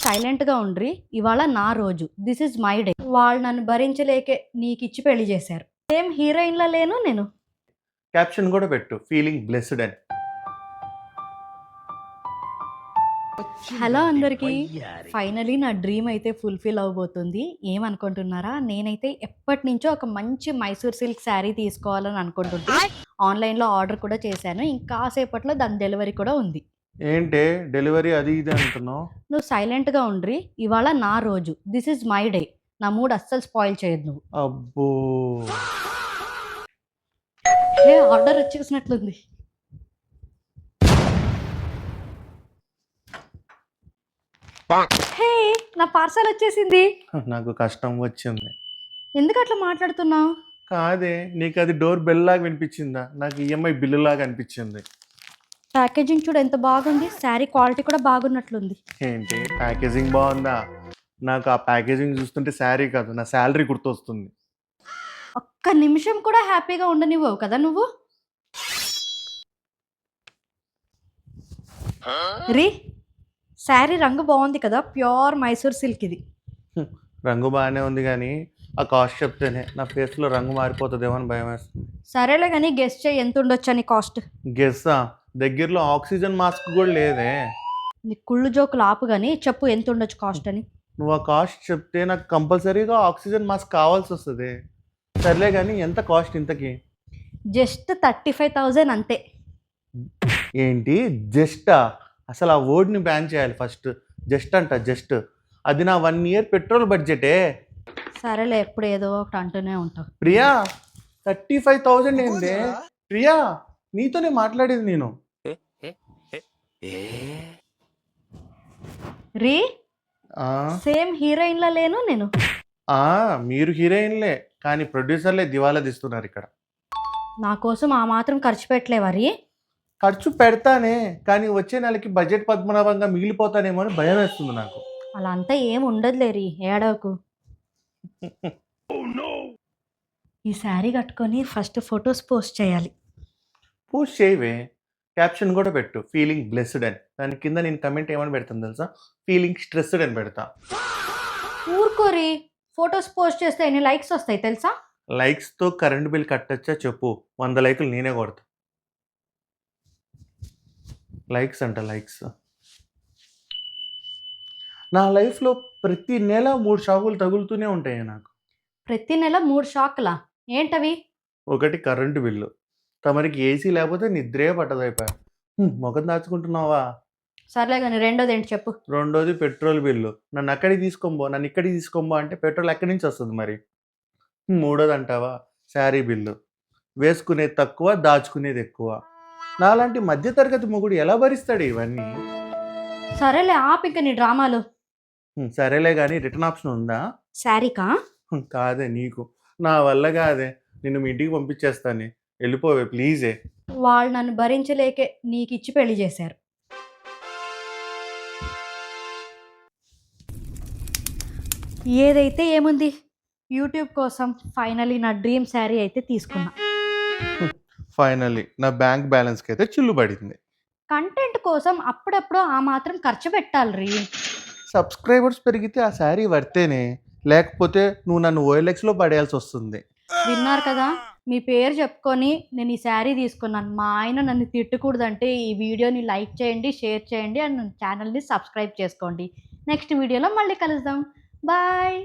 సైలెంట్‌గా ఉండ్రి. ఇవాళ నా రోజు. This is my day. వాళ్ళు నన్ను భరించలేకే నీకిచ్చి పెళ్లి చేశారు. సేమ్ హీరోయిన్‌లా లేను నేను. క్యాప్షన్ కూడా పెట్టు ఫీలింగ్ బ్లెస్డ్ అని. హలో అందరికీ. ఫైనలీ నా డ్రీమ్ అయితే ఫుల్‌ఫిల్ అవ్వబోతుంది. ఏమనుకుంటున్నారా? నేనైతే ఎప్పటినుంచో ఒక మంచి మైసూర్ సిల్క్ శారీ తీసుకోవాలని అనుకుంటుంటే ఆన్‌లైన్‌లో ఆర్డర్ కూడా చేశాను. ఇంకాసేపట్లో దాని డెలివరీ కూడా ఉంది. ఏంటే డెలివరీ అది ఇది అంటున్నావు? నువ్వు సైలెంట్‌గా ఉండ్రి. ఇవాళ నా రోజు. This is my day. నా మూడ్ అస్సలు స్పాయిల్ చేయొద్దు నువ్వు. అబ్బో, ఆర్డర్ వచ్చేసినట్లుంది. హే, నా పార్సల్ వచ్చేసింది. నాకు కష్టం వచ్చింది. ఎందుకు అట్లా మాట్లాడుతున్నావు? కాదే, నీకు అది డోర్ బెల్ లాగా వినిపించిందా? నాకు ఈఎంఐ బిల్లు లాగా అనిపించింది. ప్యాకేజింగ్ చూడు ఎంత బాగుంది. శారీ క్వాలిటీ కూడా బాగున్నట్లుంది. ఏంటి ప్యాకేజింగ్ బాగుందా? నాకు ఆ ప్యాకేజింగ్ చూస్తుంటే శారీ కాదు, నా శాలరీ గుర్తొస్తుంది. ఒక్క నిమిషం కూడా హ్యాపీగా ఉండనివ్వవు కదా నువ్వు. రీ, శారీ రంగు బాగుంది కదా, ప్యూర్ మైసూర్ సిల్క్ ఇది. రంగు బాగానే ఉంది కానీ ఆ కాస్ట్ చెప్తేనే నా ఫేస్లో రంగు మారిపోతుందేమో అని భయం వేస్తుంది. సరేలే కానీ గెస్ట్ చేయి ఎంత ఉండొచ్చు అని కాస్ట్. గెస్సా? దగ్గరలో ఆక్సిజన్ మాస్క్ కూడా లేదే. నీ కుళ్ళు జోకులు ఆపు కానీ చెప్పు ఎంత ఉండొచ్చు కాస్ట్ అని. నువ్వు ఆ కాస్ట్ చెప్తే నాకు కంపల్సరీగా ఆక్సిజన్ మాస్క్ కావాల్సి వస్తుంది. సర్లే కానీ ఎంత కాస్ట్ ఇంతకి? జస్ట్ 35,000 అంతే. ఏంటి జస్టా? అసలు ఆ వర్డ్ని బ్యాన్ చేయాలి ఫస్ట్. జస్ట్ అంట జస్ట్. అది నా 1 year పెట్రోల్ బడ్జెటే. సరేలే, ఎప్పుడు ఏదో ఒకటి అంటూనే ఉంటావు. ప్రియా, 35,000 ఏందే? ప్రియా, నీతోనే మాట్లాడేది నేను. రీ, ఆ, సేమ్ హీరోయిన్‌లా లేను నేను. మీరు హీరోయిన్లే కానీ ప్రొడ్యూసర్లే దివాలా తీస్తున్నారు ఇక్కడ. నా కోసం ఆ మాత్రం ఖర్చు పెట్టలేవా రీ? ఖర్చు పెడతానే కానీ వచ్చే నెలకి బడ్జెట్ పద్మనాభంగా మిగిలిపోతానేమో అని భయం వేస్తుంది నాకు. అలా అంతా ఏం ఉండదులే రీ, ఏడవకు. ఈ శారీ కట్టుకొని ఫస్ట్ ఫొటోస్ పోస్ట్ చేయాలి. పోస్ట్ చేయవే. క్యాప్షన్ కూడా పెట్టు ఫీలింగ్ బ్లెస్డ్ అని. దాని కింద నేను కమెంట్ ఏమని పెడతాను తెలుసా? ఫీలింగ్ స్ట్రెస్డ్ అని పెడతా. ఊరుకోరి, ఫొటోస్ పోస్ట్ చేస్తే ఎన్ని లైక్స్ వస్తాయి తెలుసా? లైక్స్తో కరెంట్ బిల్ కట్టచ్చా చెప్పు? 100 లైకులు నేనే కొడతా. లైక్స్ అంట లైక్స్. నా లైఫ్లో ప్రతి నెల 3 షాకులు తగులుతూనే ఉంటాయి నాకు. ప్రతి నెల 3 షాకులా? ఏంటవి? ఒకటి కరెంటు బిల్లు. తమరికి ఏసీ లేకపోతే నిద్రే పట్టదైపోయా. ముఖం దాచుకుంటున్నావా? సర్లే కానీ రెండోది ఏంటి చెప్పు. రెండోది పెట్రోల్ బిల్లు. నన్ను అక్కడికి తీసుకోబో, నన్ను ఇక్కడికి తీసుకోబో అంటే పెట్రోల్ ఎక్కడి నుంచి వస్తుంది మరి? మూడోది అంటావా శారీ బిల్లు. వేసుకునేది తక్కువ, దాచుకునేది ఎక్కువ. నాలాంటి మధ్యతరగతి మొగుడు ఎలా భరిస్తాడు ఇవన్నీ? సరేలే ఆపు ఇంక నీ డ్రామాలు. సరేలే కానీ రిటర్న్ ఆప్షన్ ఉందా? శారీకా? కాదే నీకు. నా వల్ల కాదే, నిన్ను మీ ఇంటికి పంపించేస్తానే. వెళ్ళిపోవే ప్లీజే. వాళ్ళు నన్ను భరించలేకే నీకిచ్చి పెళ్లి చేశారు. ఏదైతే ఏముంది, యూట్యూబ్ కోసం ఫైనలీ నా డ్రీమ్ శారీ అయితే తీసుకున్నా. ఫైనల్లీ నా బ్యాంక్ బ్యాలెన్స్కి అయితే చిల్లు పడింది. కంటెంట్ కోసం అప్పుడప్పుడు ఆ మాత్రం ఖర్చు పెట్టాలి రీ. సబ్స్క్రైబర్స్ పెరిగితే ఆ శారీ వర్తేనే, లేకపోతే నువ్వు నన్ను ఓఎల్ఎక్స్లో పడేయాల్సి వస్తుంది. విన్నారు కదా, మీ పేరు చెప్పుకొని నేను ఈ శారీ తీసుకున్నాను. మా ఆయన నన్ను తిట్టకూడదంటే ఈ వీడియోని లైక్ చేయండి, షేర్ చేయండి అండ్ ఛానల్ని సబ్స్క్రైబ్ చేసుకోండి. నెక్స్ట్ వీడియోలో మళ్ళీ కలుద్దాం. బాయ్.